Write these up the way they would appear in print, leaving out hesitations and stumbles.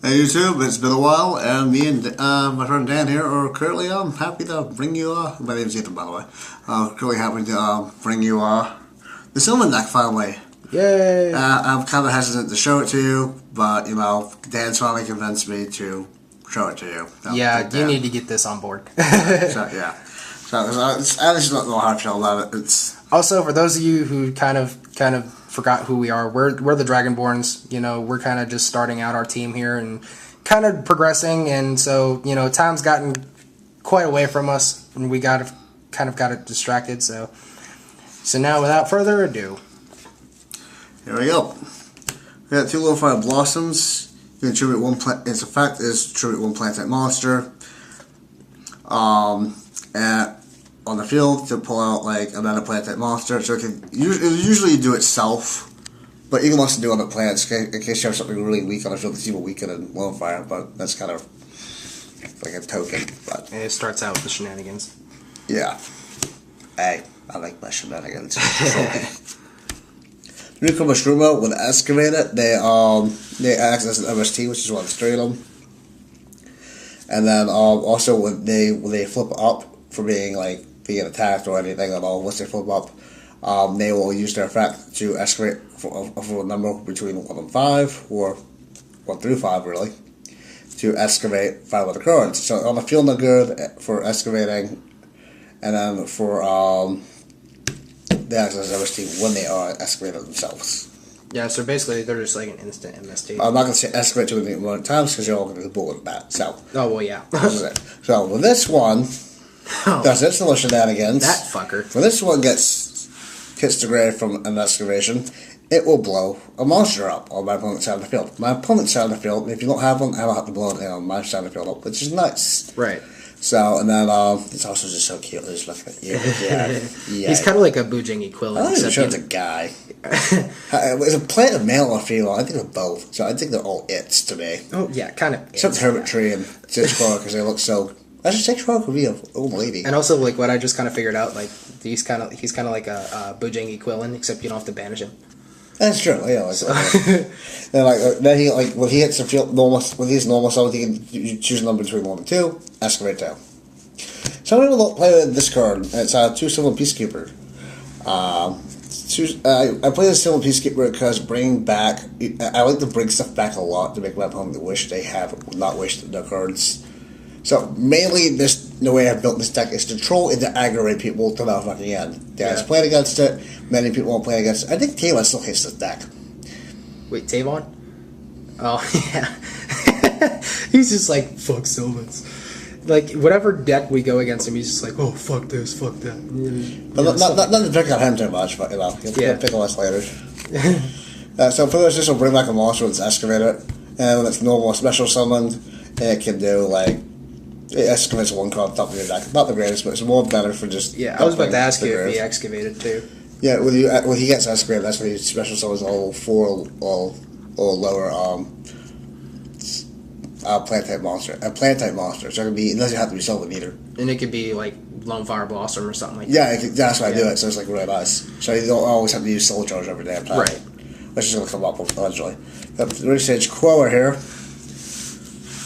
Hey YouTube, it's been a while, and me and my friend Dan here are currently happy to bring you, my name's Ethan by the way, currently happy to bring you the Sylvan deck finally. Yay! I'm kind of hesitant to show it to you, but you know, Dan's finally convinced me to show it to you. Yeah, you need to get this on board. So it's not know how I feel about it. It's also, for those of you who kind of forgot who we are, we're the Dragonborns. You know, we're kind of just starting out our team here and kind of progressing, and so you know, time's gotten quite away from us, and we got it distracted. So now, without further ado, here we go. We got 2 level 5 blossoms. You can attribute one plant. Its effect is attribute 1 plant type monster. On the field to pull out like another plant type monster, so it'll usually do itself, but you can also do other plants in case you have something really weak on the field. It's even weaker than Wildfire, but that's kind of like a token. But it starts out with the shenanigans. Yeah, hey, I like my shenanigans. Newcomer Shroomo, when excavated, they act as an MST, which is one of the 3 of them, and then also when they flip up for being attacked or anything at all, once they flip up, they will use their effect to excavate for a number between 1 and 5, or 1 through 5 really, to excavate 5 other cards. So on the field they're good for excavating, and then for the access MST when they are excavated themselves. Yeah, so basically they're just like an instant MST. I'm not going to say excavate 2 1 times because you're all going to do bullet with that. So. Oh well, yeah. This is it. So with this one. That's its little shenanigans. That fucker. When this one hits the grave from an excavation, it will blow a monster up on my opponent's side of the field. My opponent's side of the field, if you don't have one, I will have to blow it on my side of the field up, which is nice. Right. So, and then it's also just so cute. Just looking at you. Yeah. He's kind of like a Bujing Quillen. I'm not sure it's a guy. Is a plant a male or female? I think they're both. So I think they're all its to me. Oh yeah, kind of. Except Hermit Tree and Stitchclaw because they look so. I should say Trump would be an old lady. And also, like, what I just kind of figured out, like, he's kind of like a Bujing Quillen, except you don't have to banish him. That's true. Yeah. Then when he hits the field normal with his normal summon, he can choose a number between 1 and 2. Excavate down. Some people play with this card. It's 2 Sylvan Peacekeeper. I play the Sylvan Peacekeeper because I like to bring stuff back a lot to make my opponent wish they have not wasted their cards. So mainly the way I've built this deck is to troll and to aggravate people to the fucking end. Guys playing against it, many people won't play against it. I think Tavon still hates this deck. Wait, Tavon? Oh yeah. He's just like, fuck Sylvans. Like whatever deck we go against him, he's just like, oh fuck this, fuck that. Not to pick on him too much, but you know, he'll pick on us later. So for this will bring back a monster with its excavator, and when it's normal special summoned, it can do it excavates 1 card on top of your deck. Not the greatest, but it's more better for just. Yeah, I was about to ask you if he excavated too. Yeah, when he gets excavated, that's when he special summons all 4 or lower plant type monster. A plant type monster, so it doesn't have to be Sylvan either. And it could be like Lone Fire Blossom or something like that. Yeah, that's why I do it. So it's like really nice. So you don't always have to use Soul Charge every damn time. Right. That's just gonna come up eventually. The Research Queller here.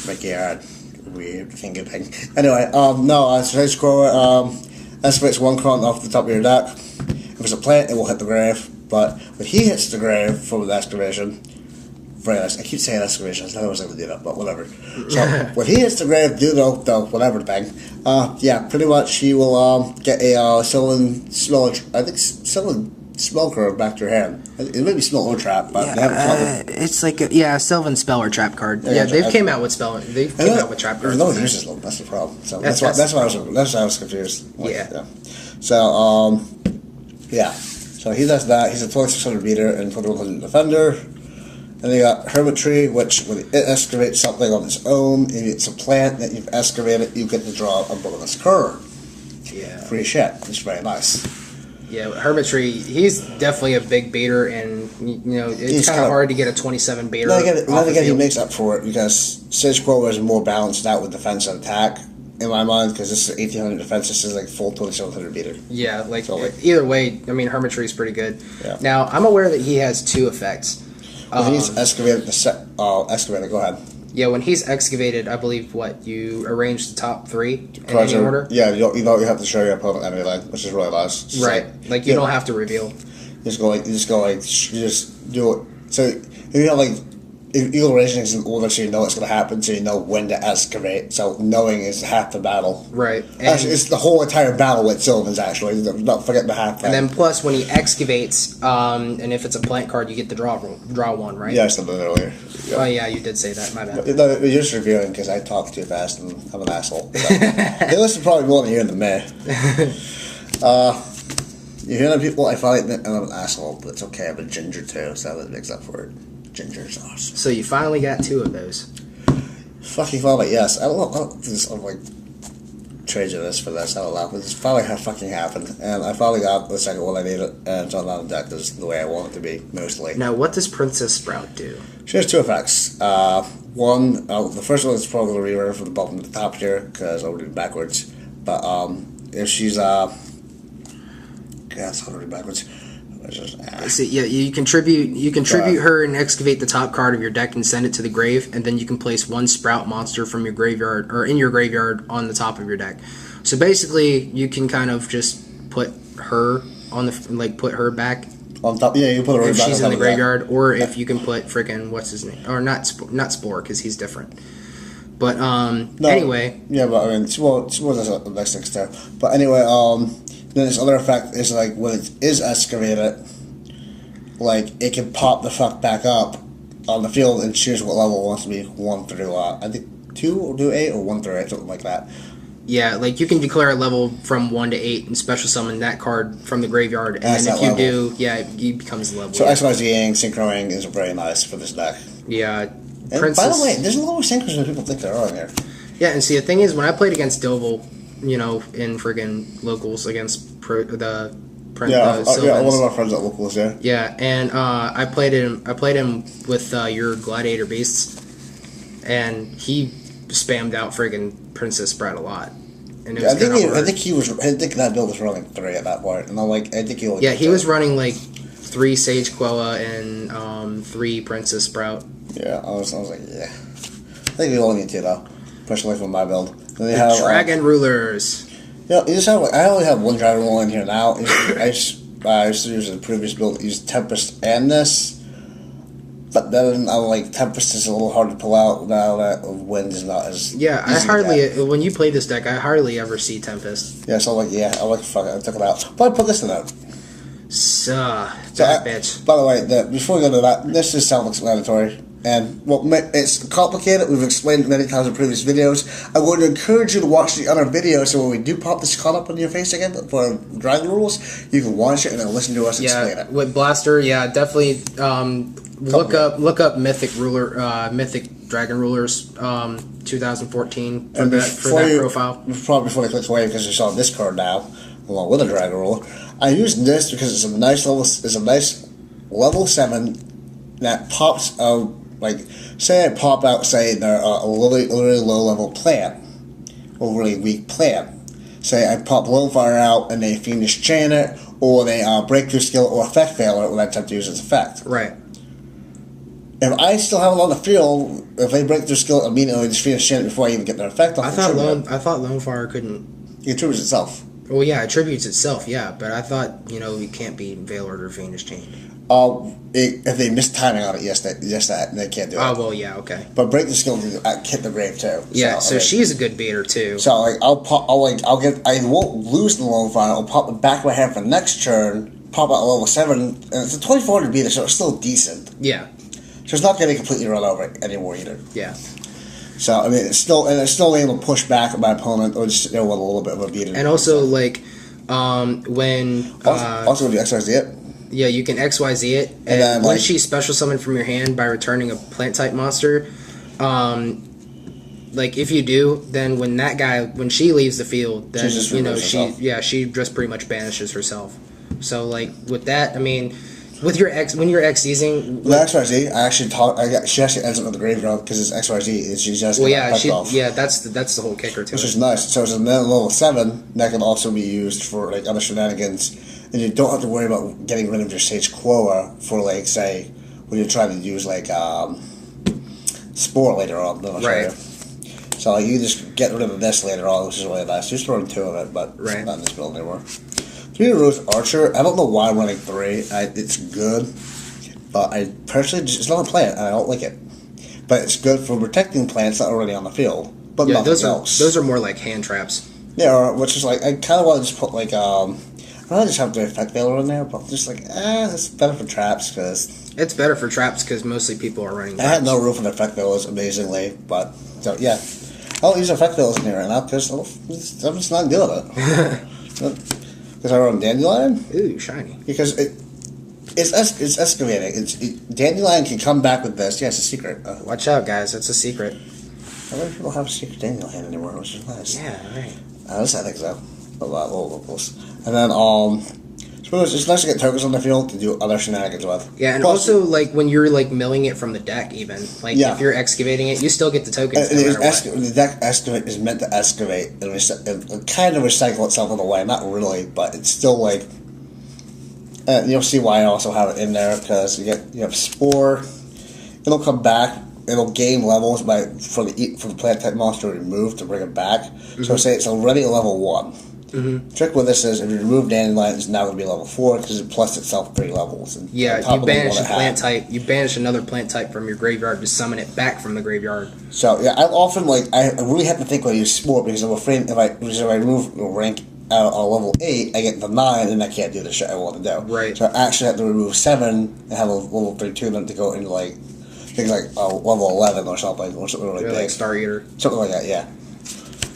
My god. Weird finger thing. Anyway, Sage Queller excavates 1 card off the top of your deck. If it's a plant, it will hit the grave. But when he hits the grave from the excavation, very nice. I keep saying excavation. I thought I was going to do that, but whatever. So when he hits the grave, do the whatever thing. Pretty much he will get a Sylvan smell. I think Sylvan spell card back to your hand. It may be spell or trap, but they haven't come it's like a Sylvan spell or trap card. Yeah, they've came out with spell. They've came out with trap cards. No one uses them. That's the problem. So that's why I was confused. So So he does that. He's a 2600 meter and 2100 defender. And then you got Hermit Tree, which when it excavates something on its own, if it's a plant that you've excavated, you get to draw a bonus card. Yeah. Free shit. It's very nice. Yeah, Hermit Tree, he's definitely a big baiter, and it's kind of hard to get a 27 baiter. Then again, he makes up for it because Sage Quover is more balanced out with defense and attack in my mind because this is 1800 defense. This is like full 2700 beater. Yeah, either way, I mean Hermit Tree is pretty good. Yeah. Now I'm aware that he has 2 effects. Well, he's excavated excavator. Go ahead. Yeah, when he's excavated, I believe you arrange the top 3 in Correct. any order. Yeah, you don't have to show your opponent anything, which is really nice. It's Right. Like you don't have to reveal. You just do it. So if you have like eagle racing is in order, so you know what's going to happen, so you know when to excavate. So knowing is half the battle. Right. Actually, it's the whole entire battle with Sylvan's. Actually, not forget the half. And then plus when he excavates, and if it's a plant card, you get the draw 1, right? Yeah, I said that earlier. Yeah. Oh yeah, you did say that. My bad. No, you're just reviewing because I talk too fast and I'm an asshole. So. They listen probably more than you than me. You hear the people, I finally admit I'm an asshole, but it's okay. I'm a ginger too, so that makes up for it. Ginger sauce. So you finally got 2 of those. Fucking finally, yes. I don't know. I'm like trading this for this. I don't know. This finally fucking happened, and I finally got the second one I needed, and it's on the deck is the way I want it to be mostly. Now, what does Princess Sprout do? She has 2 effects. One, the first one is probably the reroll from the bottom to the top here because I would do it backwards. But if she's that's how to read backwards. So, yeah, you contribute her and excavate the top card of your deck and send it to the grave, and then you can place 1 Sprout monster from your graveyard or in your graveyard on the top of your deck. So basically, you can kind of just put her on put her back on top. Yeah, you put her if back she's on in the top of graveyard, or if you can put freaking what's his name, or not Spore because he's different. But anyway, yeah, but I mean, Spore does the next thing too. But anyway, then this other effect is like when it is excavated, like it can pop the fuck back up on the field and choose what level it wants to be 1 through I think 2 or do 8 or 1 through 8, something like that. Yeah, like you can declare a level from 1 to 8 and special summon that card from the graveyard, and then if you do, he becomes the level. So XYZing, synchroing is very nice for this deck. Yeah. And by the way, there's a lot more synchros than people think there are in here. Yeah, and see the thing is, when I played against Doval, in friggin' locals against one of our friends at locals, yeah. Yeah, and I played him with your Gladiator Beasts, and he spammed out friggin' Princess Sprout a lot. And it was I think that build was running 3 at that point, and he was running like 3 Sage Quella and 3 Princess Sprout. Yeah, I was like, yeah. I think we only need 2 though, especially from my build. The Dragon Rulers. Yeah, I only have 1 Dragon Ruler in here now. I used to use the previous build, use Tempest and this. But then Tempest is a little hard to pull out now that Wind is not as easy when you play this deck, I hardly ever see Tempest. Yeah, so fuck it, I took it out. But I put this in there. Bitch. By the way, before we go to that, this is self-explanatory. And it's complicated. We've explained it many times in previous videos. I would encourage you to watch the other videos, so when we do pop this card up on your face again for Dragon Rules, you can watch it and then listen to us explain it. With Blaster, definitely look up Mythic Dragon Rulers 2014 for that profile. Probably before they click away because you saw this card now along with a Dragon Ruler. I used this because it's a nice level 7 that pops out. Say I pop out, say they're a really low level plant, or really weak plant. Say I pop Lone-Fire out and they Fiendish Chain it, or they Breakthrough Skill or Effect Failure when I attempt to use its effect. Right. If I still have it on the field, if they break their skill immediately, just Fiendish Chain it before I even get their effect off. I thought Lone-Fire couldn't. It attributes itself. Well, yeah, it attributes itself, yeah, but I thought you can't be Veilord or Fiendish Chain. If they miss timing on it, yes, they can't do it. Oh well, yeah, okay. But break the skill to hit the grave too. Yeah, so she's a good beater too. So I won't lose the Lone Fire. I'll pop it back of my hand for next turn. Pop out a level 7, and it's a 2400 beater, so it's still decent. Yeah. So it's not going to completely run over anymore either. Yeah. So I mean, it's still able to push back my opponent or just with a little bit of a beating. And also when also when you XYZ it. Yeah, you can XYZ it, and then when she special summoned from your hand by returning a plant type monster, if you do, then when she leaves the field, then she just pretty much banishes herself. So with that, I mean, when you're XYZing, the XYZ, she actually ends up with the graveyard because it's XYZ. She's just that's the whole kicker to it. Which is nice. So it's a level 7 that can also be used for other shenanigans. And you don't have to worry about getting rid of your Sage Quora for, say, when you're trying to use, Spore later on. Then I'll show you. So like, you just get rid of this later on, which is really nice. Just running 2 of it, but it's not in this build anymore. 3 Rose Archer. I don't know why I'm running 3. It's good, but I personally it's not a plant, and I don't like it. But it's good for protecting plants that are already on the field. But nothing else. Those are more like hand traps. Yeah, which is like I kind of want to just put like I just have the effect veiler in there, but just like it's better for traps because it's better for traps because mostly people are running. I had no room for the effect veilers, amazingly, but so yeah, I don't use effect veilers in here right now because I'm just not good at it. Because I run dandelion. Ooh, shiny. Because it's excavating. Dandelion can come back with this. Yeah, it's a secret. Watch out, guys! It's a secret. I wonder if people have a secret dandelion anymore, which is nice. Yeah, right. I think so. A lot locals. And then, it's nice to get tokens on the field to do other shenanigans with. Yeah, and also, like, when you're, like, milling it from the deck, even. Like, if you're excavating it, you still get the tokens no matter what. The deck excavate is meant to excavate and kind of recycle itself in a way. Not really, but it's still, like... you'll see why I also have it in there, because you have Spore. It'll come back. It'll gain levels for the plant type monster removed to bring it back. Mm-hmm. So say it's already a level 1. Mm-hmm. Trick with this is if you remove Dandelion, it's now going to be level 4 because it plus itself 3 levels. And you banish a plant type. You banish another plant type from your graveyard to summon it back from the graveyard. So yeah, I often I really have to think when I use Spore because I'm afraid if I remove a rank out on level 8, I get to 9 and I can't do the shit I want to do. Right. So I actually have to remove 7 and have a level 3 tune to go into like. Things like level 11 or something really big. Like Star Eater. Something like that, yeah.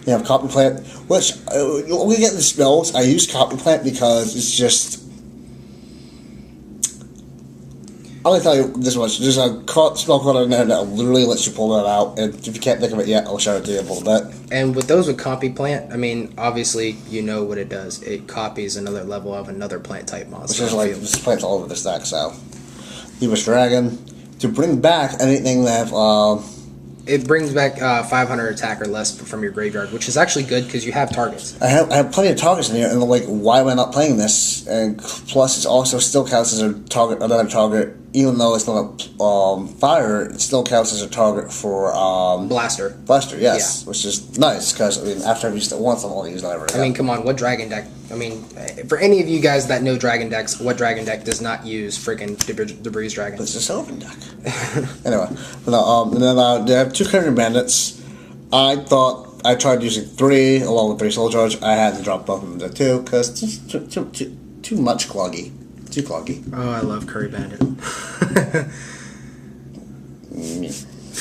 You have Copy Plant, which, when we get the spells, I use Copy Plant because it's just... I'm going to tell you this much. There's a spell card in there that literally lets you pull that out, and if you can't think of it yet, I'll show it to you in a little bit. And with those with Copy Plant, I mean, obviously, you know what it does. It copies another level of another plant type monster. Which is like, this plant's all over this deck, so... Leavish Dragon... To bring back anything that it brings back 500 attack or less from your graveyard, which is actually good because you have targets. I have plenty of targets in here, and like, why am I not playing this? And plus, it also still counts as another target, even though it's not a fire. It still counts as a target for Blaster. Blaster, yes, which is nice because I mean, after I've used it once, I'm only using it ever again. I mean, come on, what Dragon deck? I mean, for any of you guys that know Dragon decks, what Dragon deck does not use freaking Debris Dragon? It's a Sylvan deck. Anyway, and then they have 2 Carrion Bandits. I thought I tried using 3 along with 3 Soul Charge. I had to drop both of them to 2 because it's too much cloggy. Too cloggy. Oh, I love Curry Bandit.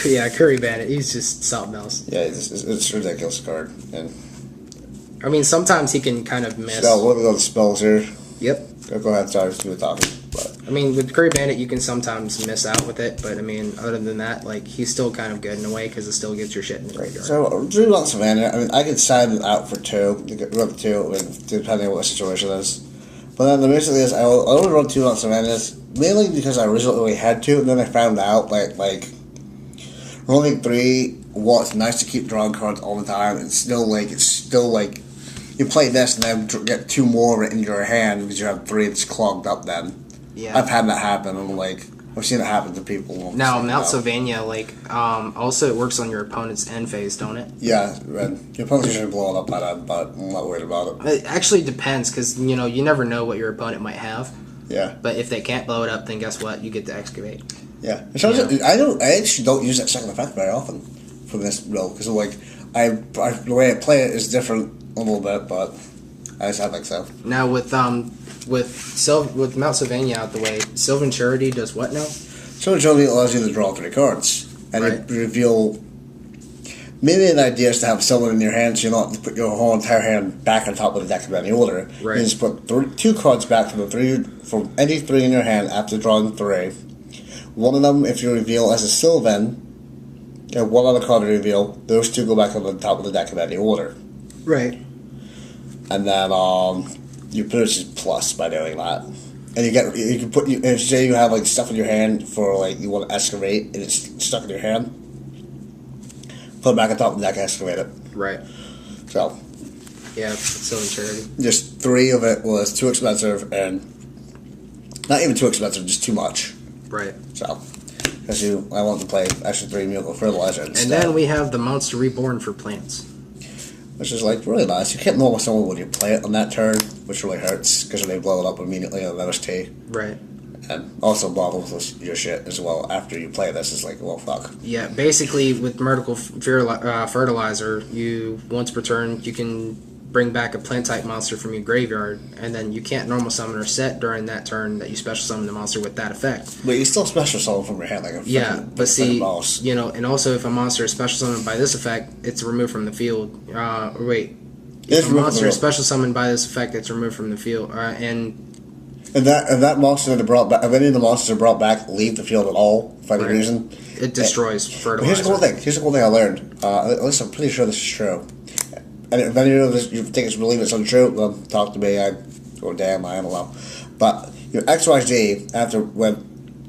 Yeah, Curry Bandit. He's just something else. Yeah, it's a ridiculous card. And I mean, sometimes he can kind of miss. So, what are the spells here? Yep. Go ahead, sorry, do the talking. But I mean, with Curry Bandit, you can sometimes miss out with it, but I mean, other than that, like, he's still kind of good in a way because it still gets your shit in the graveyard. So, do want Savannah? I mean, I could side it out for 2, run 2, depending on what the situation is. But then the basically is, I only run 2 on Savannahs, mainly because I originally had 2, and then I found out, like rolling 3, while it's nice to keep drawing cards all the time, it's still like, you play this and then get 2 more in your hand because you have 3 that's clogged up then. Yeah. I've had that happen, and like, I've seen it happen to people. Now, Mount Sylvania, like, also it works on your opponent's end phase, don't it? Yeah, and your opponent's usually blow it up by that, but I'm not worried about it. It actually depends, because, you know, you never know what your opponent might have. Yeah. But if they can't blow it up, then guess what? You get to excavate. Yeah. I actually don't use that second effect very often for this build, because, like, the way I play it is different a little bit, but I think so. Now, with Mount Sylvania out the way, Sylvan Charity does what now? Sylvan Charity allows you to draw 3 cards, and right. you reveal. Maybe an idea is to have Sylvan in your hand, so you don't have to put your whole entire hand back on top of the deck in any order. Right. You just put 2 cards back from any 3 in your hand after drawing 3. One of them, if you reveal as a Sylvan, and one other card to reveal, those 2 go back on the top of the deck in any order. Right. And then you produce plus by doing that. And you can put if say you have like stuff in your hand for like you want to excavate and it's stuck in your hand, put it back on top of the deck, excavate it. Right. So. Yeah, Sylvan Charity. Just 3 of it was too expensive, and not even too expensive, just too much. Right. So. Because I want to play extra 3 Miracle Fertilizer instead. And then we have the Monster Reborn for plants. Which is like really nice. You can't normal someone when you play it on that turn, which really hurts because they blow it up immediately on MST. Right. And also bottles with your shit as well after you play this. It's like, well, fuck. Yeah, basically with Miracle Fertilizer, you once per turn you can bring back a plant type monster from your graveyard, and then you can't normal summon or set during that turn that you special summon the monster with that effect. But you still special summon from your hand like a but see, you know, and also if a monster is special summoned by this effect, it's removed from the field. If a monster is special summoned by this effect, it's removed from the field, and that monster that brought back, if any of the monsters are brought back, leave the field at all for any reason, it destroys fertilizer. Here's the cool thing I learned. At least I'm pretty sure this is true. And if any of you think it's believe it's untrue, well, talk to me. I don't know. But your XYZ after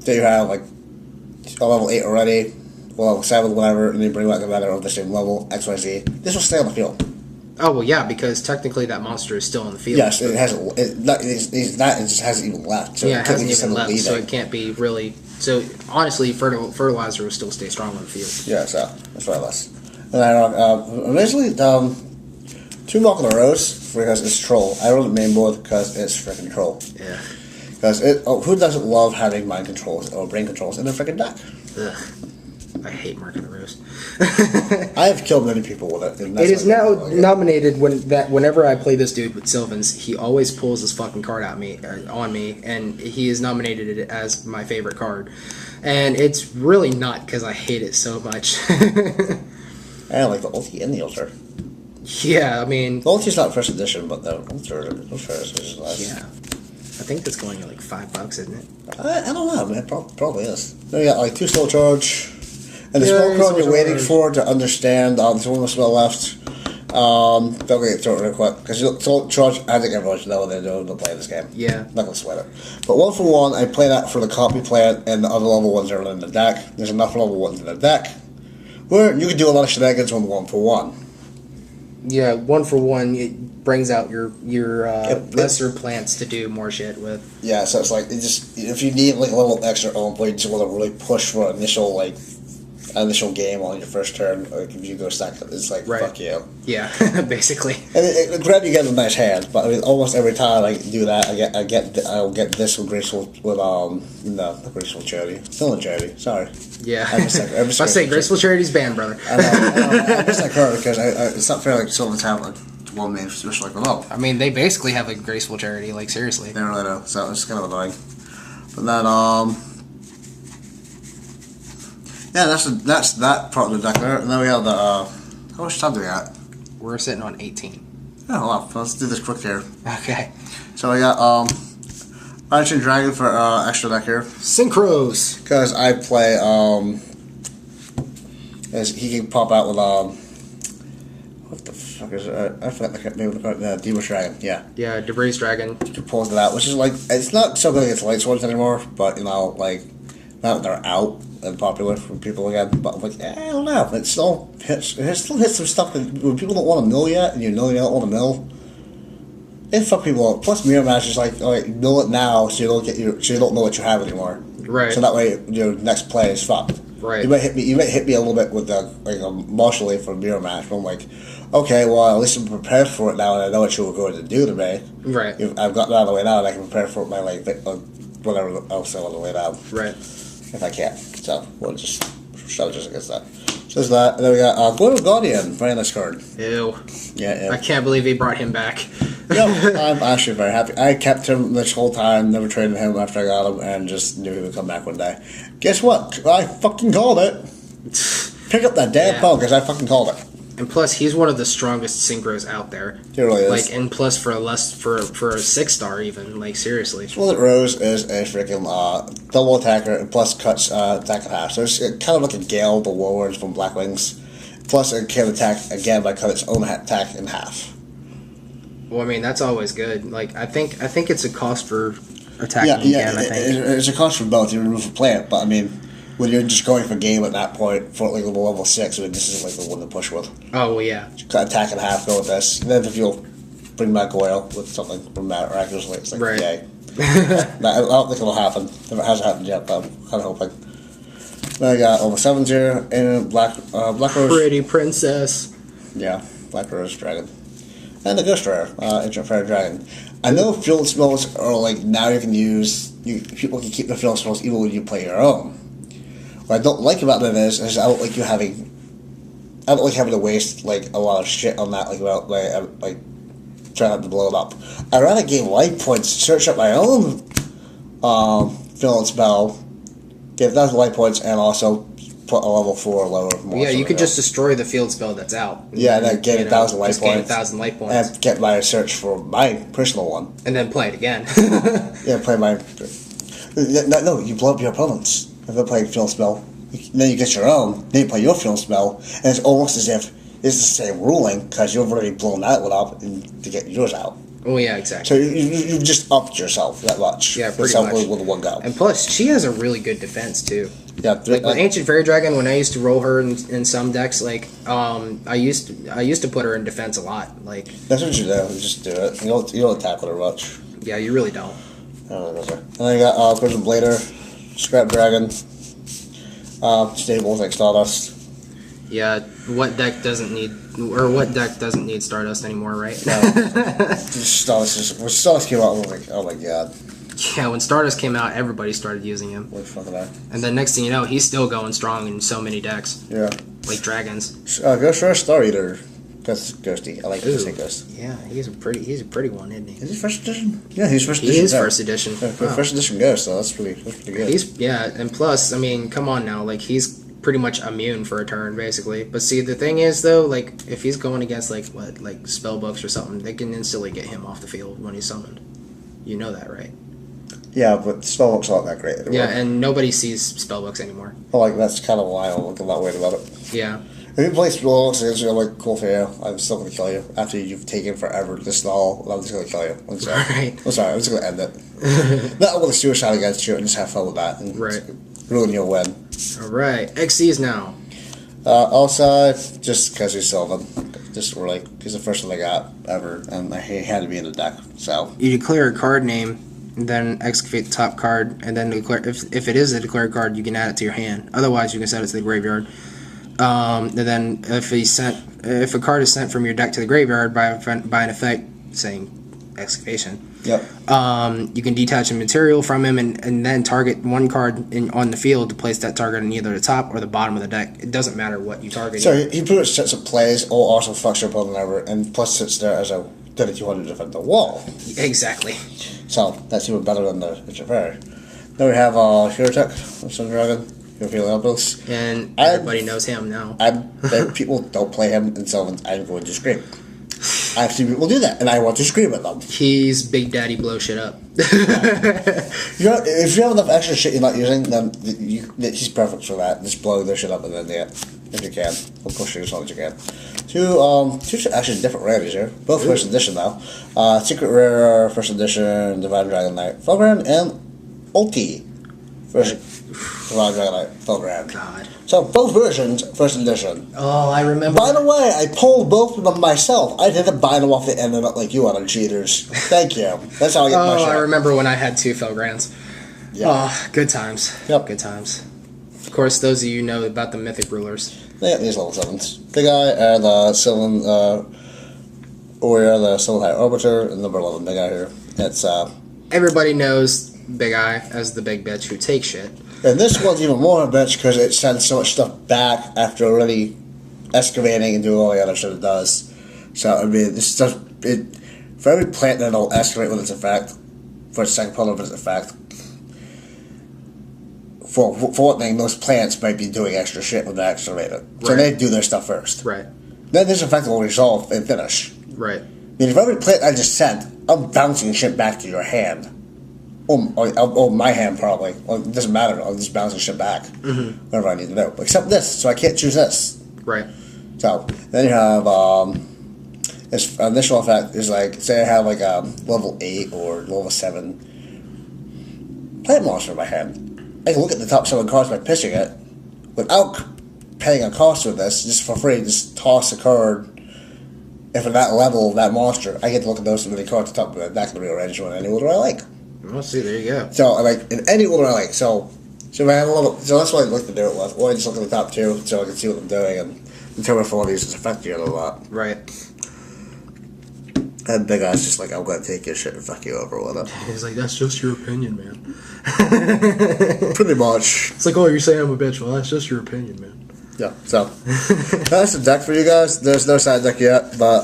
say you have like a level 8 already, or level 7, whatever, and you bring back another of the same level XYZ, this will stay on the field. Oh well, yeah, because technically that monster is still in the field. Yes, it hasn't. It just hasn't even left. So yeah, it hasn't even left, so it can't be really. So honestly, fertilizer will still stay strong on the field. Yeah, so that's what I was. And I originally 2 Mark on the Rose because it's troll. I wrote it main board because it's freaking troll. Yeah. Because who doesn't love having mind controls or brain controls in their freaking deck? Ugh. I hate Mark of the Rose. I have killed many people with it. It is now nominated whenever I play this dude with Sylvans, he always pulls this fucking card on me, and he has nominated it as my favorite card. And it's really not because I hate it so much. I like the ulti and the altar. Yeah, I mean... The ulti's not first edition, but the altar is less. Yeah. I think that's going at like $5, isn't it? I don't know, man. Probably is. Then you got like 2 Soul Charge. And the spell card you're waiting for to understand, there's one more spell left. Don't get through it real quick. Because Soul Charge, I think everyone should know what they're doing to play this game. Yeah. Not gonna sweat it. But 1 for 1, I play that for the copy plant, and the other level ones are in the deck. There's enough level 1s in the deck where you can do a lot of shenanigans with 1 for 1. Yeah, 1 for 1, it brings out your lesser plants to do more shit with. Yeah, so it's like, if you need like a little extra own play, you just want to really push for initial game on your first turn, like if you go second, it's like, fuck you. Yeah, basically. And granted, you get a nice hand, but I mean, almost every time I do that, I'll get this with Graceful, not Graceful Charity, still in Charity, sorry. Yeah. I say Graceful Charity's banned, brother. I know. I miss that card because it's not fair like Sylvan's have like one main special like below. I mean, they basically have a Graceful Charity, like seriously. They really do, so it's kind of annoying. But then, yeah, that's that part of the deck there. And then we have the, how much time do we got? We're sitting on 18. Oh, well, let's do this quick here. Okay. So we got, Ancient Dragon for, extra deck here. Synchros! Because I play, he can pop out with, what the fuck is it? I forgot the name of the card, Demon's Dragon, yeah. Yeah, Debris Dragon. You pulls it out, which is like, it's not so good against light swords anymore, but, like, now that they're out and popular for people again, but I'm like, I don't know. It still hits some stuff that when people don't want to mill yet, and you know you don't want to mill, it fuck people up. Plus, mirror match is like, mill it now so you don't know what you have anymore. Right. So that way your next play is fucked. Right. You might hit me a little bit with the martially for a mirror match, but I'm like, okay, well at least I'm prepared for it now, and I know what you were going to do to me. Right. I've gotten out of the way now, and I can prepare for my whatever else I want to lay down. Right. If I can. So, we'll just strategize against that. So there's that. And then we got Glow Guardian, very nice card. Ew. Yeah, I can't believe he brought him back. No, I'm actually very happy. I kept him this whole time, never traded him after I got him, and just knew he would come back one day. Guess what? I fucking called it. Pick up that damn phone, because I fucking called it. And plus, he's one of the strongest synchros out there. He really is. Like, and plus for a 6-star even, like seriously. Swirlet Rose is a freaking double attacker, and plus cuts attack in half. So it's kind of like a Gale, the Warlords from Black Wings. Plus it can attack again by cut its own attack in half. Well, I mean that's always good. Like I think it's a cost for attacking again. I think it's a cost for both. You remove a plant, but I mean, when you're just going for game at that point for like level 6, I mean, this is like the one to push with. Oh well, yeah. Cut attack in half, go with this, and then if you'll bring back oil with something from miraculously, it's like yay. I don't think it'll happen. If it hasn't happened yet, but I'm kind of hoping. Then I got all the 7s here, and Black Rose. Pretty princess. Yeah, Black Rose Dragon. And the Ghost Rare, Ancient Fairy Dragon. I know field spells are like, now you can use, people can keep the field spells even when you play your own. What I don't like about them is I don't like having to waste like a lot of shit on that, like trying not to blow it up. I'd rather gain life points, search up my own field spell, get 1,000 life points, and also put a level 4 or lower. Yeah, you could just destroy the field spell that's out. Yeah, and then gain 1,000 life points. Gain 1,000 life points. And get my search for my personal one. And then play it again. Yeah, play my... No, you blow up your opponents. If they're playing field spell, then you get your own, then you play your field spell, and it's almost as if it's the same ruling, because you've already blown that one up to get yours out. Oh, yeah, exactly. So you've just upped yourself that much. Yeah, pretty much. With one go. And plus, she has a really good defense, too. Yeah, like with Ancient Fairy Dragon, when I used to roll her in some decks, like I used to put her in defense a lot. Like that's what you do. You just do it. You don't attack with her much. Yeah, you really don't. I don't know. And then you got Prison Blader, Scrap Dragon, Stables like Stardust. Yeah, what deck doesn't need Stardust anymore, right? No. Stardust came out, I was like, oh my god. Yeah, when Stardust came out, everybody started using him. And then next thing you know, he's still going strong in so many decks. Yeah. Like dragons. Ghost Rush Star Eater. That's ghosty. I like to say ghost. Yeah, he's a pretty one, isn't he? Is he first edition? Yeah, he's first edition. He is first edition. Yeah, first edition ghost, so that's pretty good. And plus, I mean, come on now, like he's pretty much immune for a turn, basically. But see, the thing is, though, like if he's going against like spell books or something, they can instantly get him off the field when he's summoned. You know that, right? Yeah, but spellbooks aren't that great anymore. Yeah, and nobody sees spellbooks anymore. Well, like that's kind of why I'm looking that way about it. Yeah. If you play spellbooks, it's like cool for you. I'm still gonna kill you after you've taken forever to stall. I'm just gonna kill you. I'm sorry. Right. I'm sorry. I'm just gonna end it. Not with a suicide against you and just have fun with that. And right. Ruin your win. All right. XCs now. Outside, just because he's Sylvan. Just really, he's the first one I got ever, and he had to be in the deck. So you declare a card name. And then excavate the top card, and then declare if it is a declared card, you can add it to your hand. Otherwise, you can send it to the graveyard. And then if a card is sent from your deck to the graveyard by an effect saying excavation, yep. You can detach a material from him and then target one card on the field to place that target on either the top or the bottom of the deck. It doesn't matter what you target. So he pretty much sets up plays, or also fucks your opponent over, and plus sits there as a 3200 defend the wall. Exactly. So that's even better than the Ancient Fairy. Then we have Hurotech, Sun Dragon, Heliopoulos. And everybody knows him now. People don't play him in Sylvan. I'm going to scream. I've seen people do that, and I want to scream at them. He's Big Daddy blow shit up. If you have enough extra shit you're not using, then he's perfect for that. Just blow their shit up and then if you can. Of course, as long as you can. Two actually different rarities here. Both first edition though. Secret Rare first edition, Divine Dragon Knight, Felbrand, and Ulti first Divine Dragon Knight, Felbrand. God. So both versions first edition. Oh, I remember. By the way, I pulled both of them myself. I didn't buy them off the internet like you other cheaters. Thank you. That's how I get my shit. I remember when I had 2 Felbrands. Yeah. Oh, good times. Yep. Good times. Of course, those of you know about the Mythic Rulers. They got these level 7s. Big Eye and Sylvan Warrior, the Sylvan High Arbiter, and number 11 Big Eye here. It's everybody knows Big Eye as the big bitch who takes shit. And this one's even more a bitch because it sends so much stuff back after already excavating and doing all the other shit it does. So I mean, this stuff for every plant that'll excavate with its effect, for its second opponent with its effect. For one thing, those plants might be doing extra shit when they excavate it. So right. they do their stuff first. Right. Then this effect will resolve and finish. Right. I mean, if every plant I just sent, I'm bouncing shit back to your hand. Or my hand, probably. Well, it doesn't matter. I'm just bouncing shit back. Mm-hmm. Whatever I need to do. Except this, so I can't choose this. Right. So, then you have, its initial effect is like, say I have like a level 8 or level 7 plant monster in my hand. I can look at the top 7 cards by pitching it without paying a cost with this, just for free, just toss a card. If at that level, that monster, I get to look at those many cards at the top of the deck and rearrange one in any order I like. Well, see, there you go. So, like, in any order I like. So, So I have a little. So that's what I'd like to do it with. Or just look at the top two so I can see what I'm doing and determine if one of these is affecting it or not. Right. And Big Eyes just like, I'm gonna take your shit and fuck you over with it. He's like, that's just your opinion, man. Pretty much. It's like, oh, you're saying I'm a bitch. Well, that's just your opinion, man. Yeah. So that's the deck for you guys. There's no side deck yet, but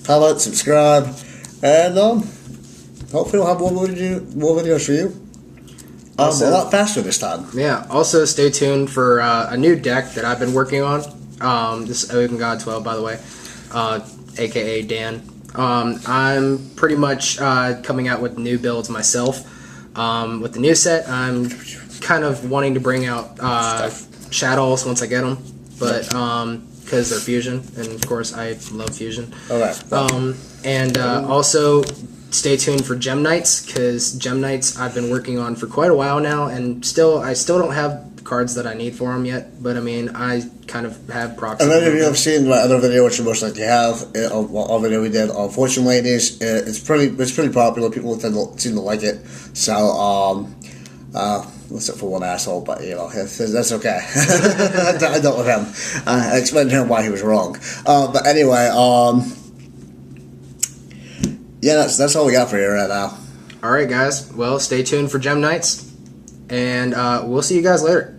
comment, subscribe, and hopefully we'll have more videos for you. A lot faster this time. Yeah. Also, stay tuned for a new deck that I've been working on. This is Oaken God 12, by the way, aka Dan. I'm pretty much coming out with new builds myself. With the new set, I'm kind of wanting to bring out Shadows once I get them, but because they're fusion, and of course I love fusion. Okay. Also stay tuned for Gem Knights, because Gem Knights I've been working on for quite a while now, and I still don't have the cards that I need for them yet. But I mean, I kind of have proxy. And then if you have seen my other video, which you most likely have, our video we did on Fortune Ladies, it's pretty popular. People seem to like it. So except for one asshole, but you know that's okay. I dealt with him. I explained to him why he was wrong. But anyway, yeah, that's all we got for you right now. All right, guys. Well, stay tuned for Gem Knights, and we'll see you guys later.